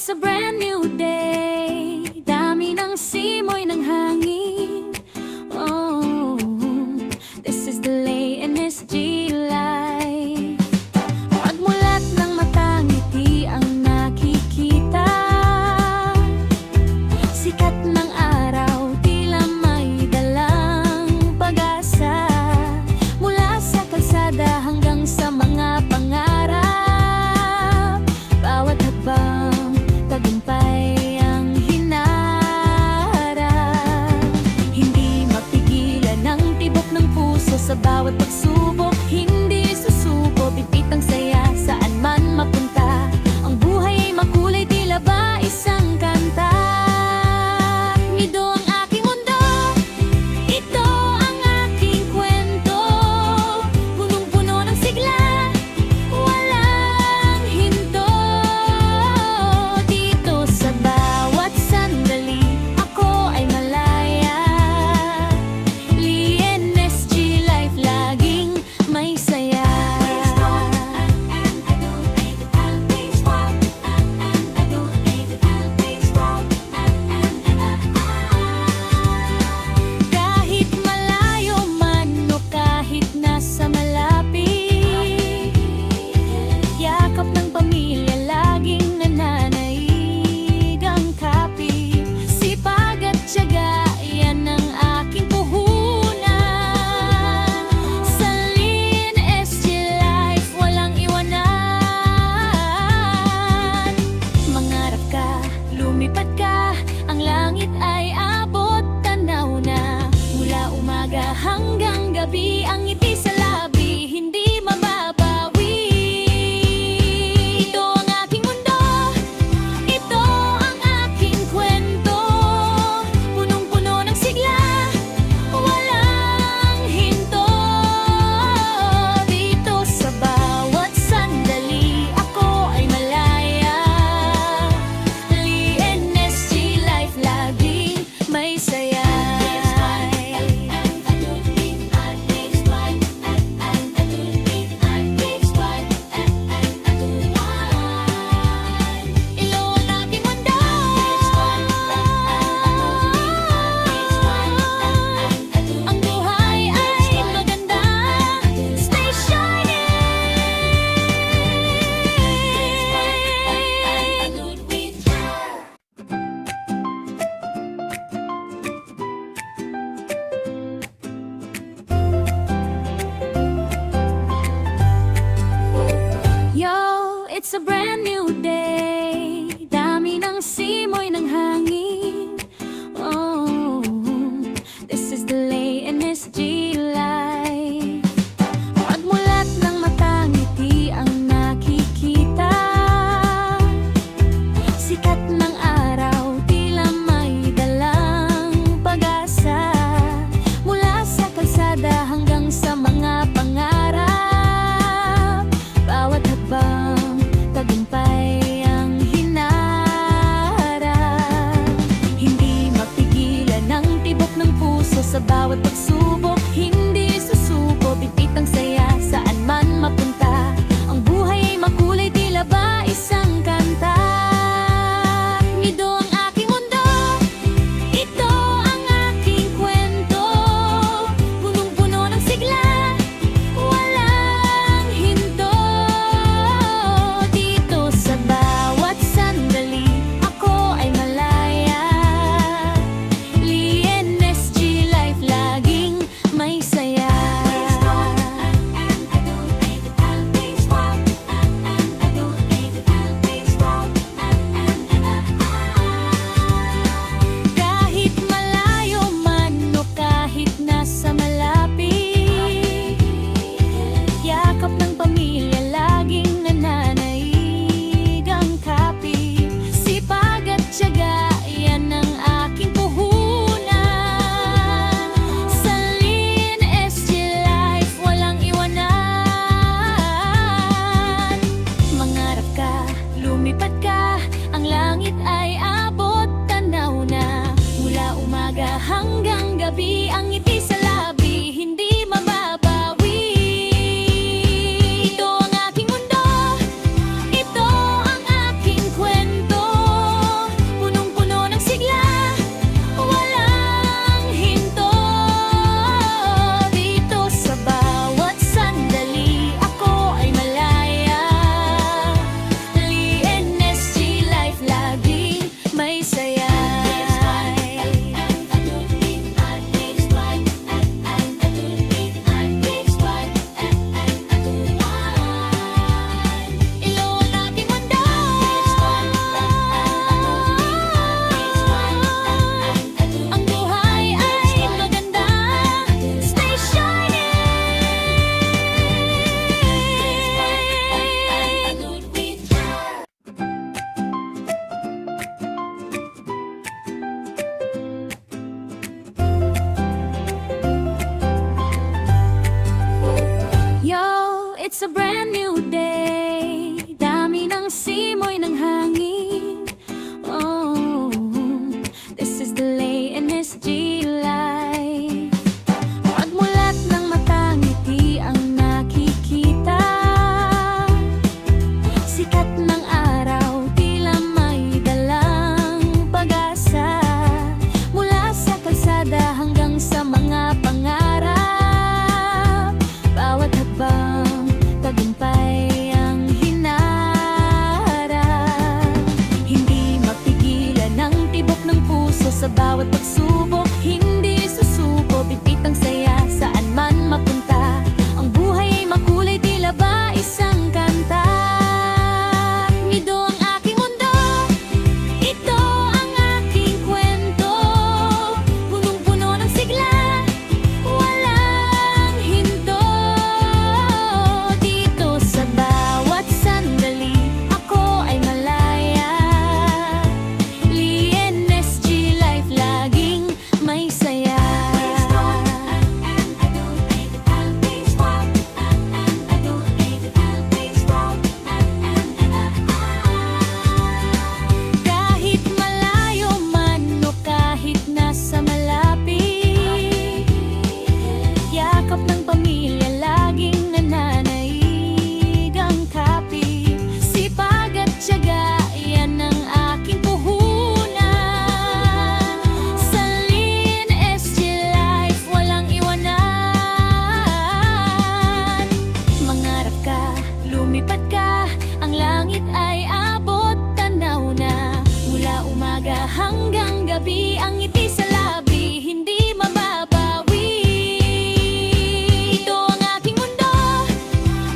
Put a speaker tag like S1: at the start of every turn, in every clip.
S1: It's a brand new day. Dami ng simoy ng hangin. Oh, this is the Lay NSG life. Pagmulat ng mata, ngiti ang nakikita. Sikat ng araw, tila may dalang pag-asa. Mula sa kalsada hanggang sa mga pangarap. Bawat hakbang tagumpay ang hinaharap. Hindi mapigilan ang tibok ng puso sa bawat pagsubok. Hindi susuko, bibit ang saya saan man mapunta. Ang buhay ay makulay, tila ba isang kanta. Ito ang aking mundo, ito ang aking kwento. Punong-puno ng sigla, walang hinto. Dito sa bawat sandali, ako ay malaya. Lay NSG life, laging may saya. Kahit malayo man o kahit nasa malapit, yakap ng pamilya laging nananaig ang kapit. Sipag at tiyaga, yan ang aking puhunan. Sa Lay NSG life, walang iwanan. Mangarap ka, lumipad ka, ang langit ay abot tanaw na. Mula umaga hanggang gabi, ang ngiti sa labi, hindi mababawi. Ito ang aking mundo, ito ang aking kwento. Punong-puno ng sigla, walang hinto. Dito sa bawat sandali, ako ay malaya. Lay NSG life, laging may saya. Ilo ang aking mundo, ang buhay ay maganda. Stay Yo, it's a brand new day. Dami ng simoy ng hangin. Oh, this is the Lay NSG life. Pagmulat ng mata, ngiti ang nakikita. Sikat ng araw, tila may dalang pag-asa. Mula sa kalsada hanggang sa mga pangarap. Bawat hakbang tagumpay ang hinaharap. Hindi mapigilan ang tibok ng puso sa bawat pagsubok. Hindi susuko, bibit ang saya saan man mapunta. Ang buhay ay makulay, tila ba isang kanta. Ito ang aking mundo, ito ang aking kwento. Punong-puno ng sigla, walang hinto. Dito sa bawat sandali, ako ay malaya. Lay NSG life, laging may saya. Kahit malayo man o kahit nasa malapit, yakap ng pamilya laging nananaig ang kapit. Sipag at tiyaga, yan ang aking puhunan. Sa Lay NSG life, walang iwanan. Mangarap ka, lumipad ka, ang langit ay abot tanaw na. Mula umaga hanggang gabi, ang ngiti sa labi, hindi mababawi. Ito ang aking mundo, ito ang aking kwento. langit ay abot tanaw na. Mula umaga hanggang gabi, ang ngiti sa labi hindi mababawi. Ito ang aking mundo,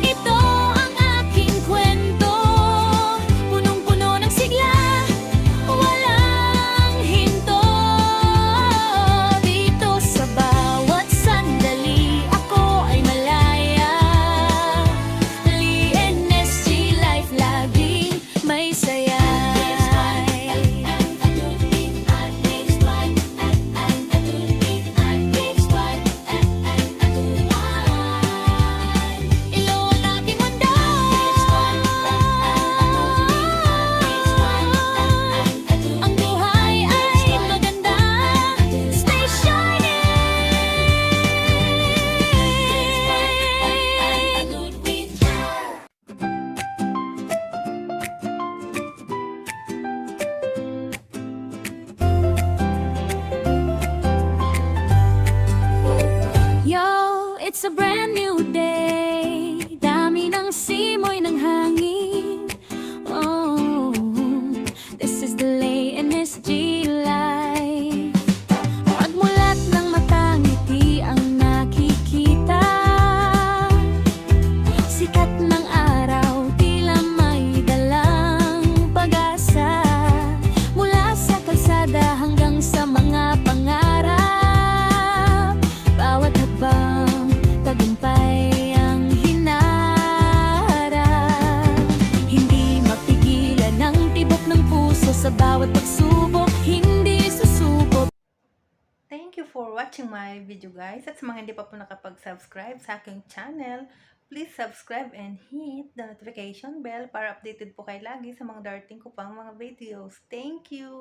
S1: ito ang aking kwento. Punong-puno ng sigla, walang hinto. Dito sa bawat sandali, ako ay malaya. LNSG Life, laging may saya. Ilo ang aking mundo, ang buhay ay maganda. Stay shining. Yo, it's a brand new day. Dami ng simoy ng hangin. Oh, this is the LNSG life. Pagmulat ng mata, ngiti ang nakikita. Sikat ng araw, tila may dalang pag-asa. Mula sa kalsada hanggang sa mga pangarap, bawat habang tagumpay ang hinarap. Hindi mapigilan ang tibok ng puso sa bawat pagsubok, hindi susuko.
S2: Thank you for watching my video guys. At sa mga hindi pa po nakapag-subscribe sa aking channel, please subscribe and hit the notification bell para updated po kayo lagi sa mga darating ko pang mga videos. Thank you!